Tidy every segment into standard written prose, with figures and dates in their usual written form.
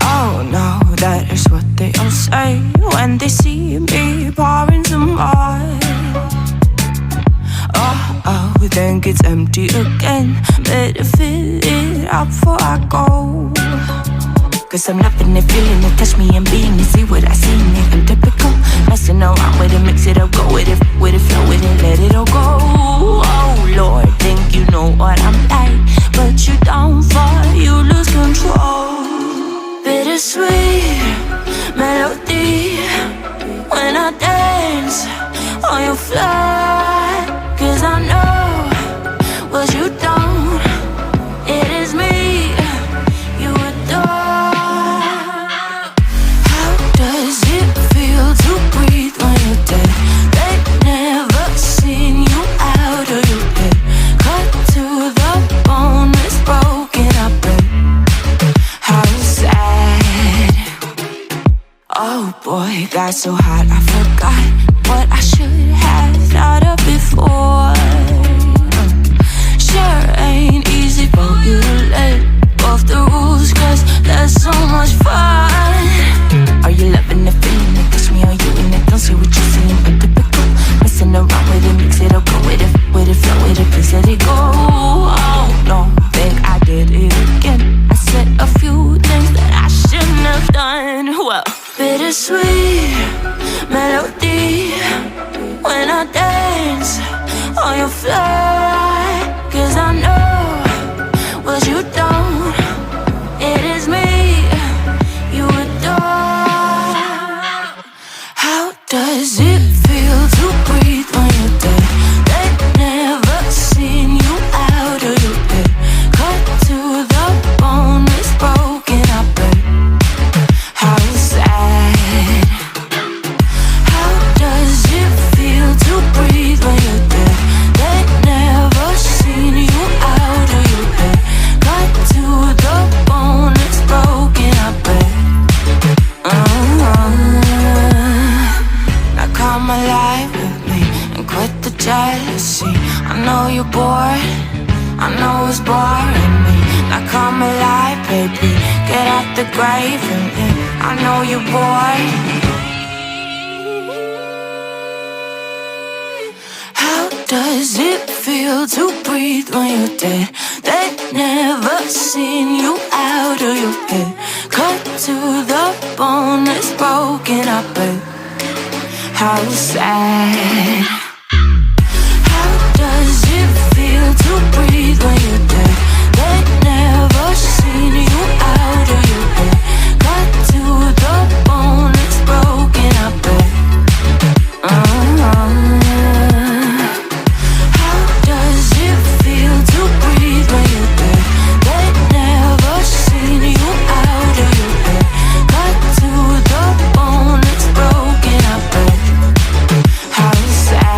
Oh no, that is what they all say when they see me pouring some more. Oh, then it's empty again. Better fill it up before I go. Cause I'm loving it, feeling it, touch me and being it. See what I see in it, I'm typical. Messing around with it, mix it up, go with it, flow with it, let it all go. Oh Lord, think you know what I'm like, but you don't fall, you lose control. Bittersweet melody when I dance on your fly. Cause I know what you don't, it is me you adore. How does it feel to breathe when you're dead? They've never seen you out of your head. Cut to the bone, it's broken up and how sad. Oh boy, got so hot I forgot what I should have thought of before. Sure ain't easy for you to let go of the rules, cause there's so much fun. Are you loving the feeling it? Touch me, are you in it? Don't say what you're saying, but typical. Messing around with it, mix it up, go with it, flow with it, please let it go. Oh no, think I did it again. I said a few things that I shouldn't have done. Well, bittersweet melody when I dance on your fly. Cause I know what you don't, it is me you adore. How does it feel to breathe when you're dead? They've never seen you out of your head. Cut to the bone, it's broken up and how sad. How does it feel to breathe when you're dead? They've never seen you out of your head. Cut to the bone, it's broken up Now come alive with me and quit the jealousy. I know you're bored, I know it's boring me. Now come alive, baby, get out the grave and I know you're bored. How does it feel to breathe when you're dead? They've never seen you out of your head. Cut to the bone, it's broken up and how sad. How does it feel to breathe when you're dead? They've never seen you out of your head. Cut to the bone, it's broken up and how does it feel to breathe when you're dead? They've never seen you out of your head. Cut to the bone, it's broken up and how sad.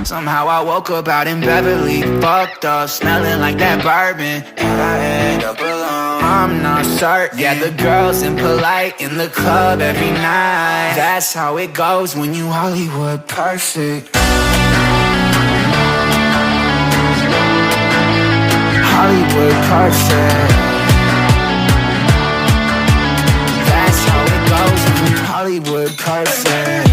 Somehow I woke up out in Beverly, fucked up, smelling like that bourbon, and I end up alone. I'm not certain. Yeah, the girls impolite in the club every night. That's how it goes when you Hollywood perfect. Hollywood perfect. That's how it goes when you Hollywood perfect.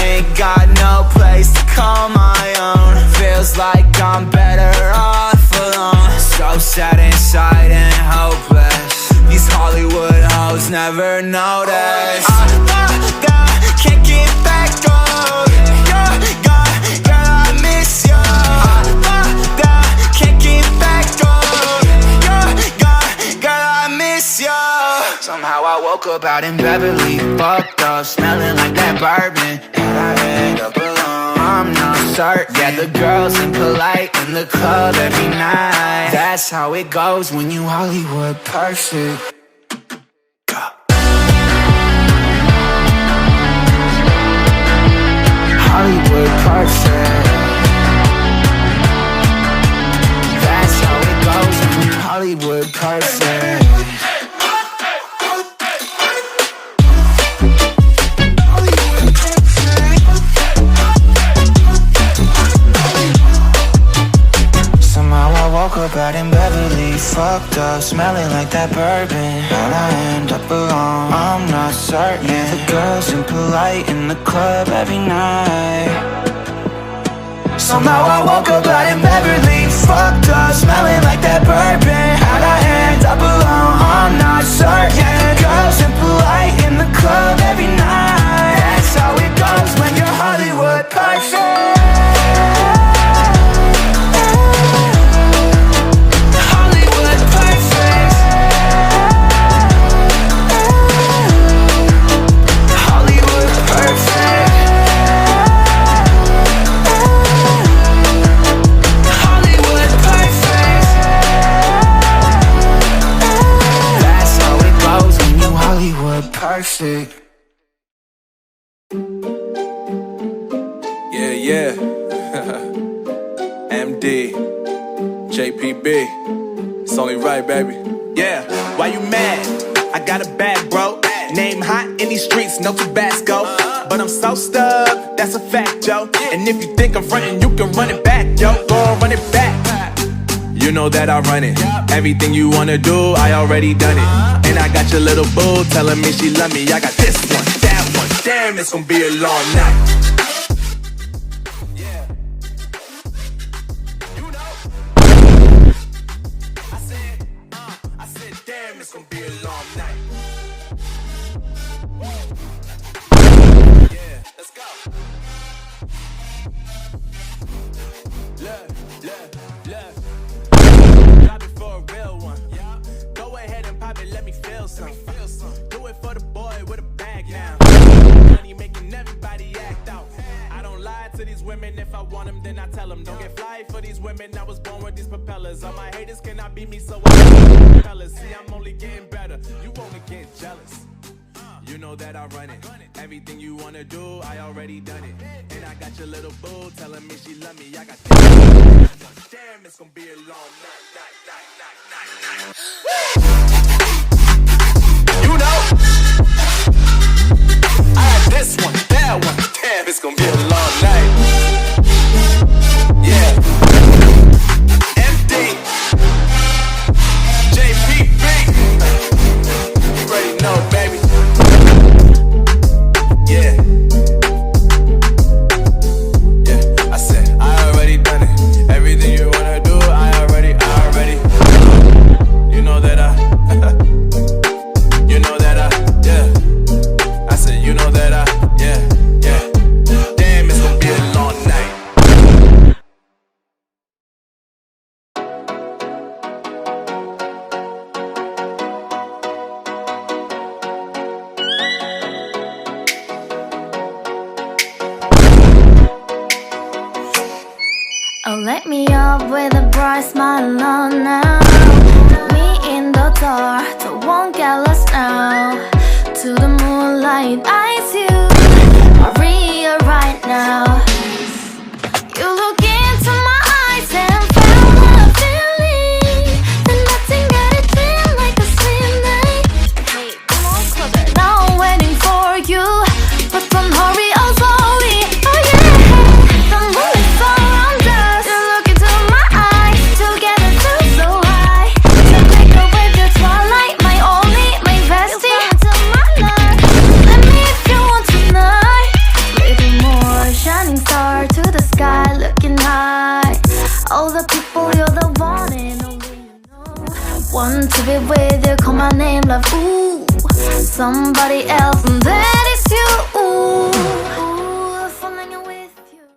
Ain't got no place to call my own. Feels like I'm better off alone. So sad inside and hopeless. These Hollywood hoes never notice. Can't get back up. Girl, I miss you. Can't get back up. Girl, I miss you. Somehow I woke up out in Beverly, fucked up, smelling like that bourbon, and I end up alone. I'm not certain. Yeah, the girls impolite in the club every night. That's how it goes when you Hollywood perfect. Hollywood perfect. fucked up, smelling like that bourbon. How'd I end up alone? I'm not certain. Yeah, the girls impolite in the club every night. Somehow I woke up out in Beverly, fucked up, smelling like that bourbon. How'd I end up alone? I'm not certain. Yeah, the girls impolite in the club every night. That's how it goes when you're Hollywood perfect. Perfect. Yeah. MD, JPB, it's only right, baby. Yeah, why you mad? I got a bag, bro. Name hot in these streets, no Tabasco. But I'm so stuck, that's a fact, yo. And if you think I'm frontin', you can run it back, yo. Go on, run it back. You know that I run it. Everything you wanna do, I already done it. And I got your little boo telling me she love me. I got this one, that one. Damn, it's gonna be a long night. Yeah. You know. I said, damn, it's gonna be a long night. Yeah, let's go. Look. Drop it for a real one. Go ahead and pop it, let me feel some. Do it for the boy with a bag now. Money making everybody act out. I don't lie to these women. If I want them, then I tell them. Don't get fly for these women. I was born with these propellers. All my haters cannot beat me, so I fellas. See, I'm only getting better. You only get jealous. You know that I run it. Everything you wanna do, I already done it. And I got your little boo telling me she love me. I got this. Damn, it's gonna be a long night. You know, I got this one, that one. Damn, it's gonna be a long night. Yeah. MD, JPB. You already know, baby. Yeah. I said, I already done it. Everything you wanna do, I already. You know that yeah. I said, you know that yeah. Damn, it's gonna be a long night. Oh, let me up with a bright smile on now. Put me in the dark, so won't get lost now. To the moonlight, eyes you are real right now. You look into my eyes and found what I'm feeling. Then nothing got it feel like a sweet night. Hey, come on closer, now I'm waiting for you. But don't hurry, oh slowly, oh yeah. The moon is around us. You look into my eyes, together feel so high. So take away the twilight, my only, my bestie. Into my life, let me if you want tonight. Little more shining star to the sky, looking high. All the people, you're the one and only you know. Want to be with you, call my name, love, ooh. Somebody else, and then